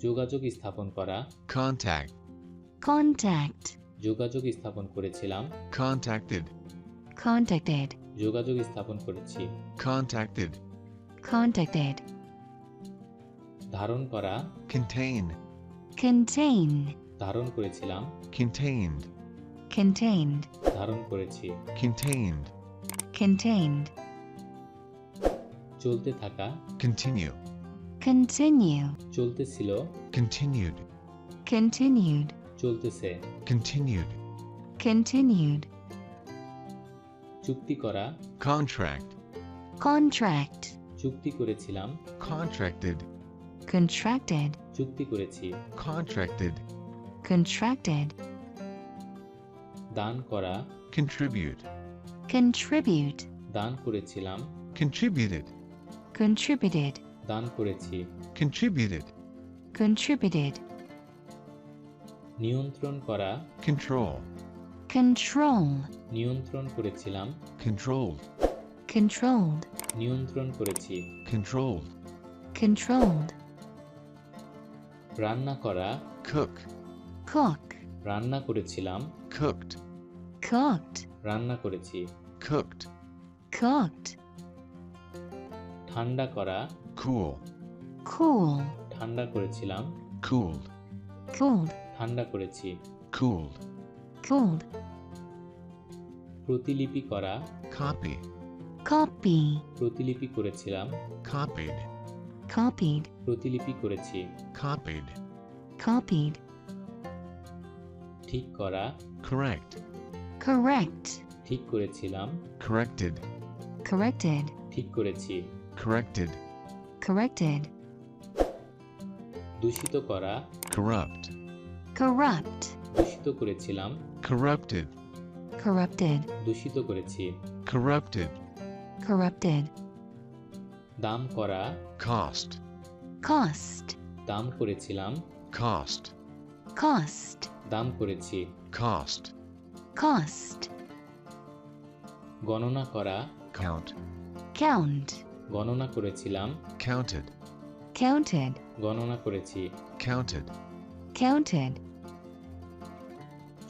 যোগাযোগ স্থাপন করা, contact, contact, যোগাযোগ স্থাপন করেছিলাম, contacted, contacted, যোগাযোগ স্থাপন করেছি। contacted, contacted, ধারণ করা, contain, contain, ধারণ করেছিলাম, contained, contained, ধারণ করেছি। contained, contained, চলতে থাকা, continue, continue, চলতেছিল, continued, continued, চলতেছে। continued, continued, চুক্তি করা, contract, contract, চুক্তি করেছিলাম, contracted, contracted, চুক্তি করেছি। contracted, contracted, দান করা, contribute, contribute, দান করেছিলাম, contributed, contributed, দান করেছি। contributed, contributed, নিয়ন্ত্রণ করা, control, control, নিয়ন্ত্রণ করেছিলাম, controlled, controlled, নিয়ন্ত্রণ করেছি। controlled, controlled, রান্না করা, cook, cook, রান্না করেছিলাম, cooked, cooked, রান্না করেছি। cooked, cooked, ঠান্ডা করা, cool, cool, ঠান্ডা করেছিলাম, cooled, cooled, ঠান্ডা করেছি। cooled, cooled, প্রতিলিপি করা, copy, copy, প্রতিলিপি করেছিলাম, copied, copied, প্রতিলিপি করেছি। copied, copied, ঠিক করা, correct, correct, ঠিক করেছিলাম, corrected, corrected, ঠিক করেছি। corrected, corrected, দূষিত করা, corrupt, corrupt, দূষিত করেছিলাম, corrupted, corrupted, দূষিত করেছি। corrupted, corrupted, দাম করা, cost, cost, দাম করেছিলাম, cost, cost, দাম করেছি। cost, cost, গণনা করা, count, count, গণনা করেছিলাম, counted, counted, গণনা করেছি। counted, counted,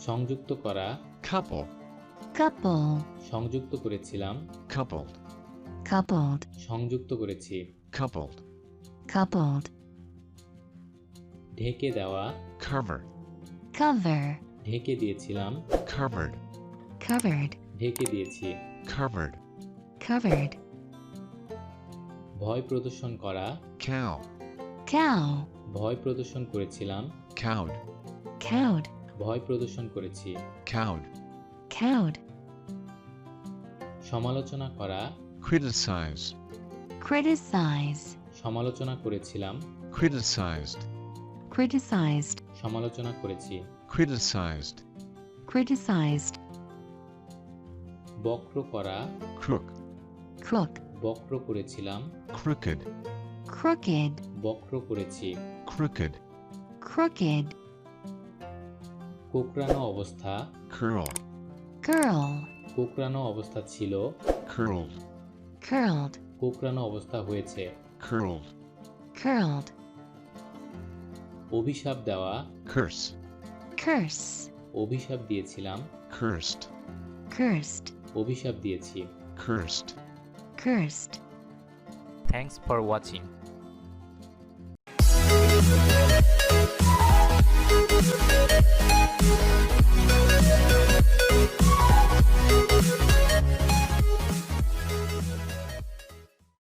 সংযুক্ত করা, couple, couple, সংযুক্ত করেছিলাম, coupled, coupled, সংযুক্ত করেছি। coupled, coupled, ঢেকে দেওয়া, cover, cover, ঢেকে দিয়েছিলাম, covered, covered, ঢেকে দিয়েছি। covered, covered, ভয় প্রদর্শন করা, cow, cow, ভয় প্রদর্শন করেছিলাম, cowed, cowed, ভয় প্রদর্শন করেছি। cowed, cowed, সমালোচনা করা, criticize, criticize, সমালোচনা করেছিলাম, criticized, criticized, সমালোচনা করেছি। criticized, criticized, বক্র করা, crook, crook, বক্র করেছিলাম, crooked, crooked, বক্র করেছি। crooked, crooked, কোঁকড়ানো অবস্থা, curl, girl, কোঁকড়ানো অবস্থা ছিল, curled, curled, কোঁকড়ানো অবস্থা হয়েছে। curled, curled, অভিশাপ দেওয়া, curse, curse, অভিশাপ দিয়েছিলাম, cursed, cursed, অভিশাপ দিয়েছি। cursed. cursed. Thanks for watching.